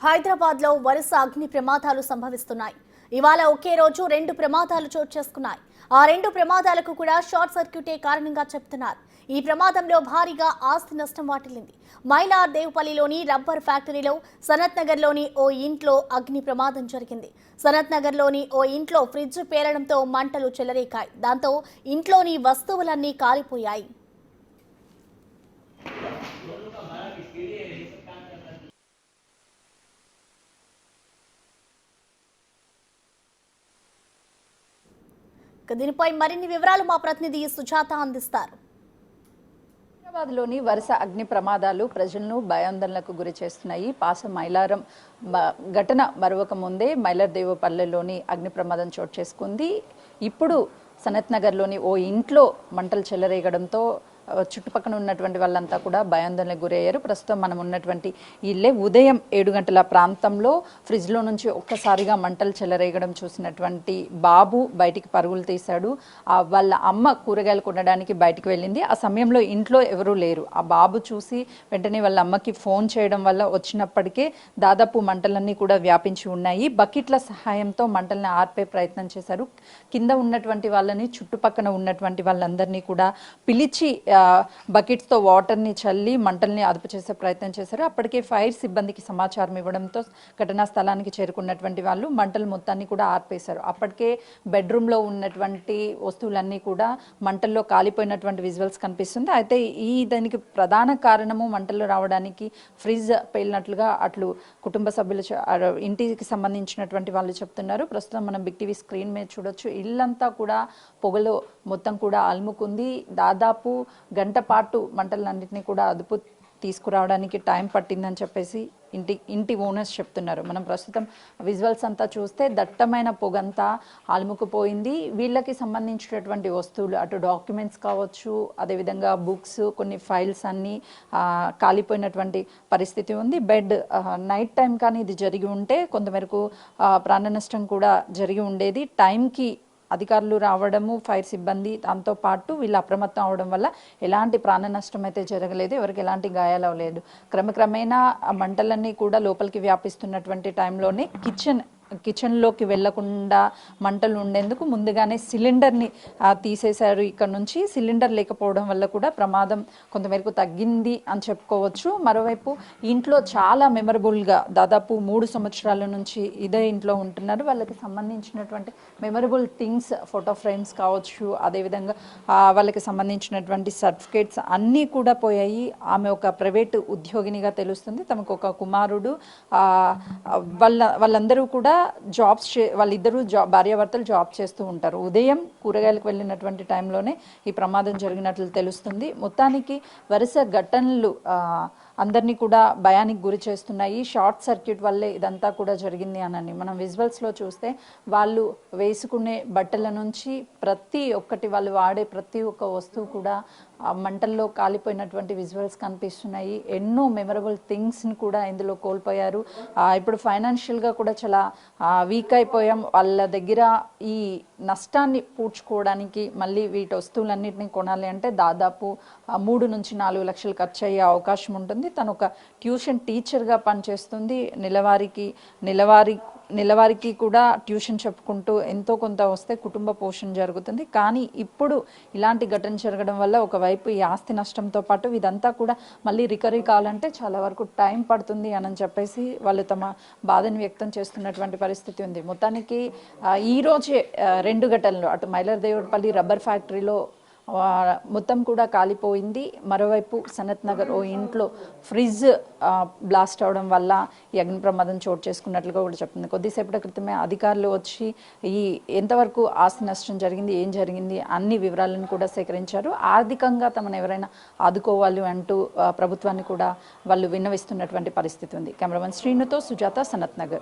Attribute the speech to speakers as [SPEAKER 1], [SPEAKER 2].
[SPEAKER 1] హైదరాబాద్ లో వరుస అగ్ని ప్రమాదాలు సంభవిస్తున్నాయి. ఇవాళ ఒకే రోజు 2 ప్రమాదాలు చోటు చేసుకున్నాయి. ఆ 2 ప్రమాదాలకు కూడా షార్ట్ సర్క్యూటే కారణంగా చెప్తున్నారు. ఈ ప్రమాదంలో భారీగా ఆస్తి నష్టం వాటిల్లింది. మైలార్ దేవుపల్లిలోని రబ్బర్ ఫ్యాక్టరీలో సనత్ నగర్లోని ఓ ఇంట్లో అగ్ని ప్రమాదం జరిగింది. సనత్ నగర్లోని ఓ ఇంట్లో ఫ్రిడ్జ్ పేలడంతో మంటలు చెలరేగాయి. దాంతో ఇంట్లోని వస్తువులన్నీ కాలిపోయాయి. దీనిపై మరిన్ని వివరాలు మా ప్రతినిధి సుజాత అందిస్తారు.
[SPEAKER 2] హైదరాబాద్లోని వరుస అగ్ని ప్రమాదాలు ప్రజలను భయాందోళనకు గురి చేస్తున్నాయి. మైలారం ఘటన మరొక ముందే మైలార్ దేవుపల్లెలోని అగ్ని ప్రమాదం చోటు చేసుకుంది. ఇప్పుడు సనత్ నగర్లోని ఓ ఇంట్లో మంటలు చెలరేగడంతో చుట్టుపక్కల ఉన్నటువంటి వాళ్ళంతా కూడా భయాందోళనకు గురయ్యారు. ప్రస్తుతం మనం ఉన్నటువంటి ఇల్లే ఉదయం 7 గంటల ప్రాంతంలో ఫ్రిడ్జ్లో నుంచి ఒక్కసారిగా మంటలు చెలరేగడం చూసినటువంటి బాబు బయటికి పరుగులు తీశాడు. వాళ్ళ అమ్మ కూరగాయలు కొనడానికి బయటికి వెళ్ళింది. ఆ సమయంలో ఇంట్లో ఎవరూ లేరు. ఆ బాబు చూసి వెంటనే వాళ్ళ అమ్మకి ఫోన్ చేయడం వల్ల వచ్చినప్పటికే దాదాపు మంటలన్నీ కూడా వ్యాపించి ఉన్నాయి. బకెట్ల సహాయంతో మంటల్ని ఆర్పే ప్రయత్నం చేశారు. కింద ఉన్నటువంటి వాళ్ళని చుట్టుపక్కల ఉన్నటువంటి వాళ్ళందరినీ కూడా పిలిచి బకెట్స్తో వాటర్ని చల్లి మంటల్ని అదుపు చేసే ప్రయత్నం చేశారు. అప్పటికే ఫైర్ సిబ్బందికి సమాచారం ఇవ్వడంతో ఘటనా స్థలానికి చేరుకున్నటువంటి వాళ్ళు మంటలు మొత్తాన్ని కూడా ఆర్పేశారు. అప్పటికే బెడ్రూమ్లో ఉన్నటువంటి వస్తువులన్నీ కూడా మంటల్లో కాలిపోయినటువంటి విజువల్స్ కనిపిస్తుంది. అయితే దానికి ప్రధాన కారణము మంటలు రావడానికి ఫ్రిడ్జ్ పేలినట్లుగా అట్లు కుటుంబ సభ్యులు ఇంటికి సంబంధించినటువంటి వాళ్ళు చెప్తున్నారు. ప్రస్తుతం మనం బిగ్ టీవీ స్క్రీన్ మీద చూడొచ్చు. ఇల్లంతా కూడా పొగలో మొత్తం కూడా అలుముకుంది. దాదాపు గంట పాటు మంటలన్నింటినీ కూడా అదుపు తీసుకురావడానికి టైం పట్టిందని చెప్పేసి ఇంటి ఓనర్స్ చెప్తున్నారు. మనం ప్రస్తుతం విజువల్స్ అంతా చూస్తే దట్టమైన పొగంతా అలుముకుపోయింది. వీళ్ళకి సంబంధించినటువంటి వస్తువులు అటు డాక్యుమెంట్స్ కావచ్చు, అదేవిధంగా బుక్స్, కొన్ని ఫైల్స్ అన్నీ కాలిపోయినటువంటి పరిస్థితి ఉంది. బెడ్ నైట్ టైం కానీ ఇది జరిగి ఉంటే కొంతమేరకు ప్రాణ నష్టం కూడా జరిగి ఉండేది. టైంకి అధికారులు రావడము, ఫైర్ సిబ్బంది దాంతో పాటు వీళ్ళు అప్రమత్తం అవడం వల్ల ఎలాంటి ప్రాణ నష్టం అయితే జరగలేదు. ఎవరికి ఎలాంటి గాయాలు అవ్వలేదు. క్రమక్రమేణా మంటలన్నీ కూడా లోపలికి వ్యాపిస్తున్నటువంటి టైంలోనే కిచెన్లోకి వెళ్లకుండా మంటలు ఉండేందుకు ముందుగానే సిలిండర్ని తీసేశారు. ఇక్కడ నుంచి సిలిండర్ లేకపోవడం వల్ల కూడా ప్రమాదం కొంతమేరకు తగ్గింది అని చెప్పుకోవచ్చు. మరోవైపు ఇంట్లో చాలా మెమరబుల్గా దాదాపు 3 సంవత్సరాల నుంచి ఇదే ఇంట్లో ఉంటున్నారు. వాళ్ళకి సంబంధించినటువంటి మెమరబుల్ థింగ్స్, ఫోటో ఫ్రేమ్స్ కావచ్చు, అదేవిధంగా వాళ్ళకి సంబంధించినటువంటి సర్టిఫికేట్స్ అన్నీ కూడా పోయాయి. ఆమె ఒక ప్రైవేటు ఉద్యోగినిగా తెలుస్తుంది. తమకు ఒక కుమారుడు. వాళ్ళందరూ కూడా వాళ్ళిద్దరూ భార్యాభర్తలు జాబ్ చేస్తూ ఉంటారు. ఉదయం కూరగాయలకు వెళ్ళినటువంటి టైంలోనే ఈ ప్రమాదం జరిగినట్లు తెలుస్తుంది. మొత్తానికి వరుస ఘటనలు అందరినీ కూడా భయానికి గురి చేస్తున్నాయి. షార్ట్ సర్క్యూట్ వల్లే ఇదంతా కూడా జరిగింది అని మనం విజువల్స్లో చూస్తే వాళ్ళు వేసుకునే బట్టల నుంచి ప్రతి ఒక్కటి, వాళ్ళు వాడే ప్రతి ఒక్క వస్తువు కూడా మంటల్లో కాలిపోయినటువంటి విజువల్స్ కనిపిస్తున్నాయి. ఎన్నో మెమరబుల్ థింగ్స్ని కూడా ఇందులో కోల్పోయారు. ఇప్పుడు ఫైనాన్షియల్గా కూడా చాలా వీక్ అయిపోయాం. వాళ్ళ దగ్గర ఈ నష్టాన్ని పూడ్చుకోవడానికి మళ్ళీ వీటి వస్తువులన్నింటినీ కొనాలి అంటే దాదాపు 3 నుంచి 4 లక్షలు ఖర్చు అయ్యే అవకాశం ఉంటుంది. తను ఒక ట్యూషన్ టీచర్గా పనిచేస్తుంది. నెలవారికి కూడా ట్యూషన్ చెప్పుకుంటూ ఎంతో కొంత వస్తే కుటుంబ పోషణ జరుగుతుంది. కానీ ఇప్పుడు ఇలాంటి ఘటన జరగడం వల్ల ఒకవైపు ఈ ఆస్తి నష్టంతో పాటు ఇదంతా కూడా మళ్ళీ రికవరీ కావాలంటే చాలా వరకు టైం పడుతుంది అని చెప్పేసి వాళ్ళు తమ బాధను వ్యక్తం చేస్తున్నటువంటి పరిస్థితి ఉంది. మొత్తానికి ఈరోజే 2 ఘటనలు, అటు మైలార్ దేవుపల్లి రబ్బర్ ఫ్యాక్టరీలో మొత్తం కూడా కాలిపోయింది. మరోవైపు సనత్ నగర్ ఓ ఇంట్లో ఫ్రిడ్జ్ బ్లాస్ట్ అవడం వల్ల ఈ అగ్ని ప్రమాదం చోటు చేసుకున్నట్లుగా కూడా చెప్తుంది. కొద్దిసేపటి క్రితమే అధికారులు వచ్చి ఎంతవరకు ఆస్తి నష్టం జరిగింది, ఏం జరిగింది అన్ని వివరాలను కూడా సేకరించారు. ఆర్థికంగా తమను ఎవరైనా ఆదుకోవాలి అంటూ ప్రభుత్వాన్ని కూడా వాళ్ళు విన్నవిస్తున్నటువంటి పరిస్థితి ఉంది. కెమెరామెన్ శ్రీనుతో సుజాత, సనత్ నగర్.